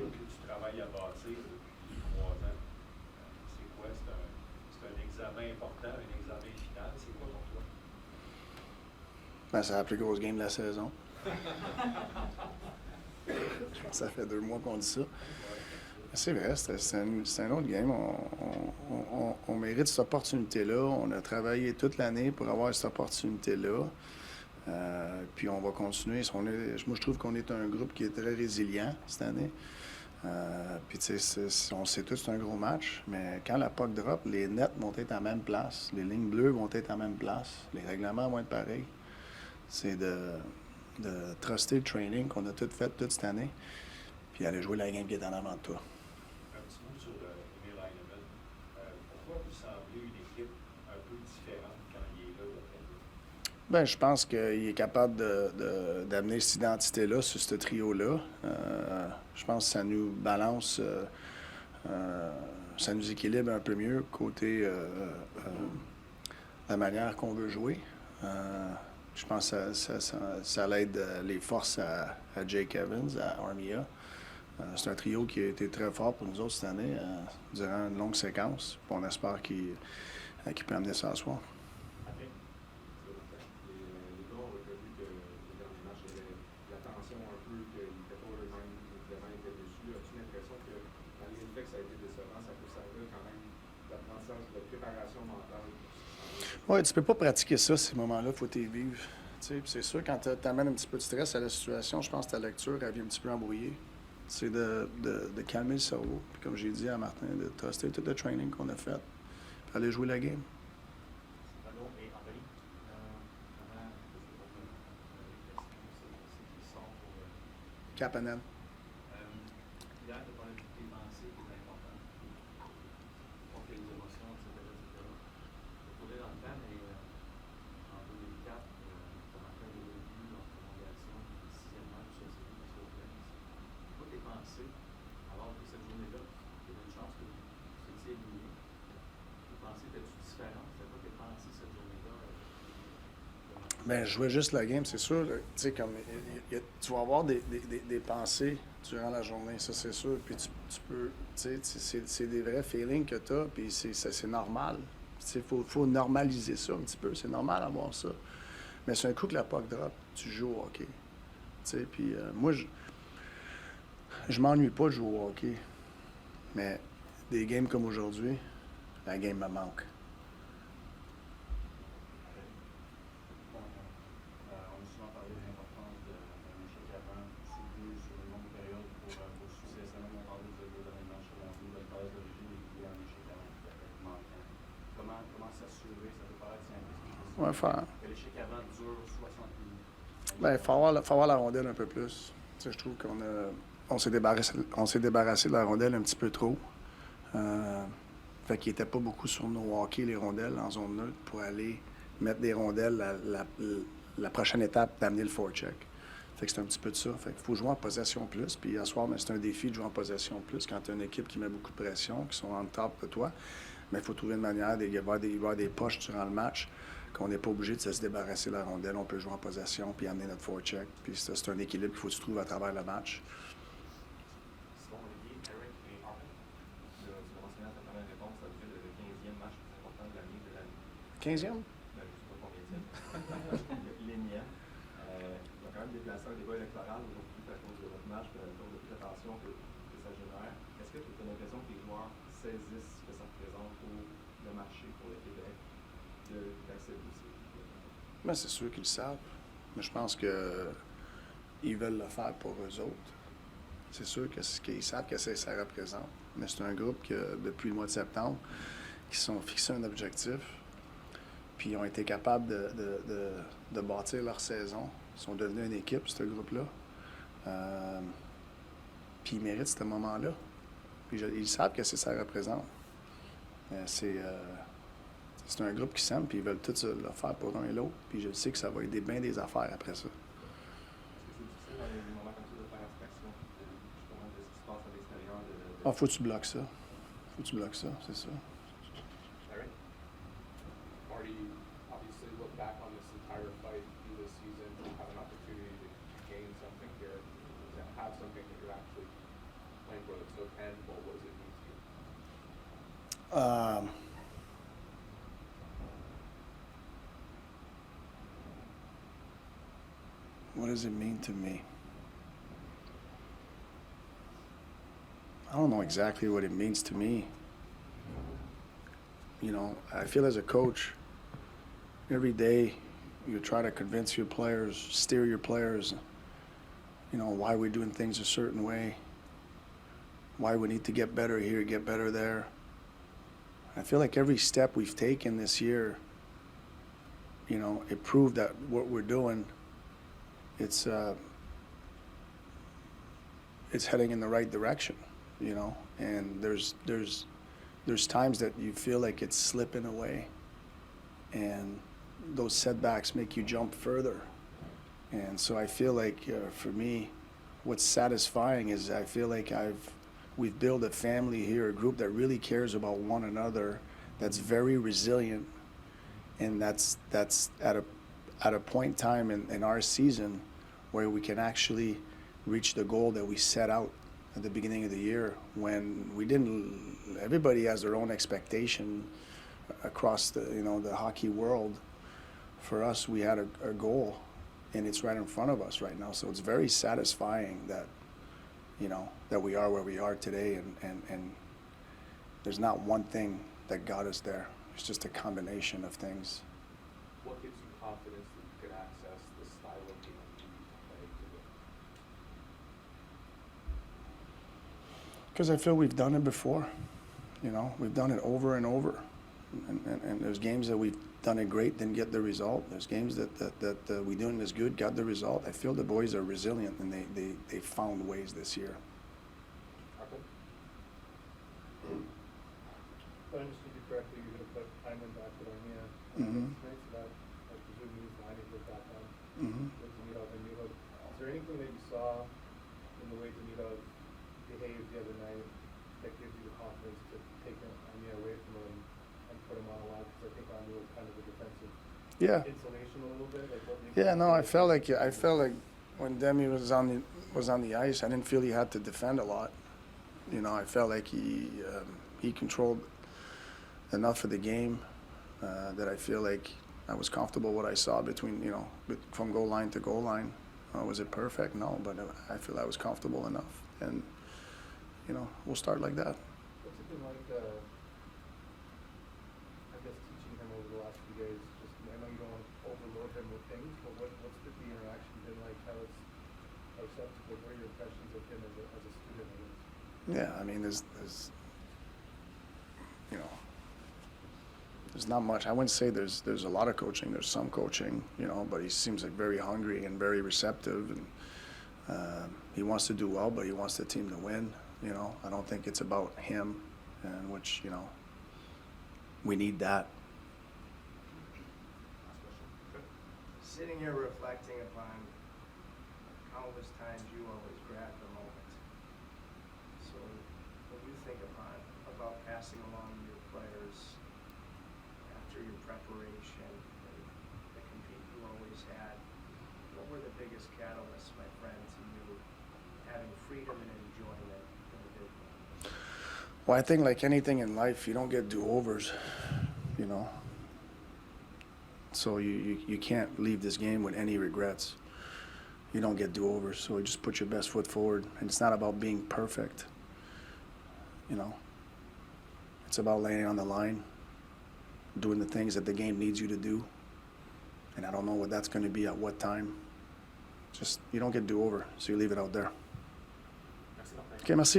l'équipe que tu travailles à bâtir depuis 3 ans, c'est quoi? C'est un examen important, un examen final. C'est quoi pour toi? Ben, c'est la plus grosse game de la saison. Je pense que ça fait 2 mois qu'on dit ça. C'est vrai, c'est un autre game. On mérite cette opportunité-là. On a travaillé toute l'année pour avoir cette opportunité-là. Puis on va continuer. Moi, je trouve qu'on est un groupe qui est très résilient cette année. Puis, tu sais, on sait tous que c'est un gros match, mais quand la puck drop, les nets vont être à la même place, les lignes bleues vont être à la même place, les règlements vont être pareils. C'est de truster le training qu'on a tout fait toute cette année, puis aller jouer la game qui est en avant de toi. Un petit mot sur Emil Heinemann. Pourquoi vous semblez une équipe un peu différente quand il est là, d'après vous? Bien, je pense qu'il est capable d'amener cette identité-là sur ce trio-là. Je pense que ça nous balance, ça nous équilibre un peu mieux côté la manière qu'on veut jouer. Je pense que ça l'aide les forces à Jake Evans, à Armia. C'est un trio qui a été très fort pour nous autres cette année durant une longue séquence. Puis on espère qu'il peut amener ça à soir. Les gars ont reconnu que le dernier match, il y avait de la tension un peu, qu'ils n'étaient pas eux-mêmes, évidemment, ils étaient dessus. As-tu l'impression que, malgré le fait que ça a été décevant, ça peut servir quand même d'apprentissage, de préparation mentale? Oui, tu peux pas pratiquer ça, ces moments-là, il faut t'y vivre. C'est sûr, quand tu amènes un petit peu de stress à la situation, je pense que ta lecture, elle vient un petit peu embrouillée. C'est de calmer le cerveau. Puis comme j'ai dit à Martin, de truster tout le training qu'on a fait, puis aller jouer la game. Kapanen. Hier, tu as parlé de tes pensées qui est important. Pour tes émotions, etc. Pour aller dans le temps, mais en 2004, tu as marqué un double but en prolongation, le 6e match sur la série face aux Flames. Pourquoi tes pensées, alors que cette journée-là, il y avait une chance que vous étiez éliminé, tes pensées étaient-tu différentes? C'était quoi tes pensées cette journée-là? Bien, je jouais juste la game, c'est sûr. Tu sais, comme tu vas avoir des pensées durant la journée, ça c'est sûr. Puis tu peux, tu sais, c'est des vrais feelings que tu as, puis c'est normal. Il faut normaliser ça un petit peu. C'est normal d'avoir ça. Mais c'est un coup que la puck drop, tu joues au hockey. Tu sais, puis moi, je m'ennuie pas de jouer au hockey. Mais des games comme aujourd'hui, la game me manque. On a souvent parlé de l'importance d'un échec avant. C'est une longue période pour succès. Ça même on parle de deux derniers matchs selon nous, de base d'origine et puis un échec avant manquant. Comment s'assurer, ça peut paraître simple, Ouais, faire. que l'échec avant dure 60 minutes? Bien, il faut avoir la rondelle un peu plus. Tu sais, je trouve on s'est débarrassé de la rondelle un petit peu trop. Fait qu'il n'était pas beaucoup sur nos hockey, les rondelles, en zone neutre, pour aller mettre des rondelles la prochaine étape, d'amener le forecheck. Fait que c'est un petit peu de ça. Fait qu'il faut jouer en possession plus. Puis à soir, c'est un défi de jouer en possession plus quand tu as une équipe qui met beaucoup de pression, qui sont en top de toi. Mais il faut trouver une manière d'y avoir des poches durant le match, qu'on n'est pas obligé de se débarrasser de la rondelle. On peut jouer en possession puis amener notre forecheck. Puis c'est un équilibre qu'il faut que tu trouves à travers le match. Simon Olivier, Eric et Arnaud, tu l'as mentionné à ta première réponse, ça veut dire le 15e match le plus important de l'année de l'année. 15e? Je ne sais pas combien l'énième. Il a quand même déplacé un débat électoral aujourd'hui à cause de votre match, à cause de toute l'attention que ça génère. Est-ce que tu as l'impression que les joueurs saisissent ce que ça représente pour le marché, pour le Québec, d'accéder aussi? Bien, c'est sûr qu'ils le savent. Mais je pense qu'ils veulent le faire pour eux autres. C'est sûr qu'ils savent que ça représente. Mais c'est un groupe que, depuis le mois de septembre, qui se sont fixés un objectif. Puis ils ont été capables de bâtir leur saison. Ils sont devenus une équipe, ce groupe-là. Puis ils méritent ce moment-là. Puis ils savent que ça représente. C'est un groupe qui s'aime, puis ils veulent tous le faire pour un et l'autre. Puis je sais que ça va aider bien des affaires après ça. Est-ce que c'est difficile dans des moments comme ça de faire abstraction justement de ce qui se passe à l'extérieur Ah, faut que tu bloques ça. Faut que tu bloques ça, c'est ça. Eric? Marty, obviously look back on this entire fight through this season, have an opportunity to gain something here, to have something that you're actually playing and what does it mean to you? What does it mean to me? I don't know exactly what it means to me. You know, I feel as a coach, every day you try to convince your players, steer your players, you know, why we're doing things a certain way, why we need to get better here, get better there. I feel like every step we've taken this year, you know, it proved that what we're doing, it's heading in the right direction, you know. And there's times that you feel like it's slipping away, and those setbacks make you jump further. And so I feel like for me, what's satisfying is I feel like we've built a family here, a group that really cares about one another, that's very resilient, and that's at a point in time in our season where we can actually reach the goal that we set out at the beginning of the year, when we didn't. Everybody has their own expectation across the hockey world. For us, we had a goal, and it's right in front of us right now. So it's very satisfying that, you know, that we are where we are today, and there's not one thing that got us there. It's just a combination of things. What gives you confidence that you can access the style of game you need to play today? Because I feel we've done it before. You know, we've done it over and over. And there's games that we've done it great, didn't get the result. There's games that we doing this good, got the result. I feel the boys are resilient, and they found ways this year. Okay. If I understood you correctly, you're going to put Hyman back with Armia Mhm. tonight, so that I presume means Hyman goes back on Mm-hmm. with Demidov and Newhook. Is there anything that you saw in the way Demidov behaved the other night that gives you the confidence to take Armia away from him and put him on a line? Because I think Armia was kind of a defensive insulation a little bit. Like, what makes Yeah, you no, I think- felt like when Demi was on the ice, I didn't feel he had to defend a lot. You know, I felt like he controlled enough of the game that I feel like I was comfortable what I saw between, you know, from goal line to goal line. Was it perfect? No, but I feel I was comfortable enough, and you know, we'll start like that. What's it been like, I guess, teaching him over the last few days? Just, I know you don't want to overload him with things, but what's the interaction been like? How acceptable? What are your impressions of him as a student, I guess? Yeah, I mean, there's you know, there's not much. I wouldn't say there's a lot of coaching. There's some coaching, you know, but he seems like very hungry and very receptive, and he wants to do well, but he wants the team to win. You know, I don't think it's about him, and which, you know, we need that. Sitting here reflecting upon countless times you always grab the moment. So when you think about passing along your players after your preparation and the compete you always had, what were the biggest catalysts, my friend, to you having freedom and enjoyment in the big one? Well, I think like anything in life, you don't get do-overs, you know. So you can't leave this game with any regrets. You don't get do-overs, so you just put your best foot forward. And it's not about being perfect, you know. It's about laying on the line, doing the things that the game needs you to do. And I don't know what that's going to be at what time. Just, you don't get do-over, so you leave it out there. Merci, Martin. Okay, merci.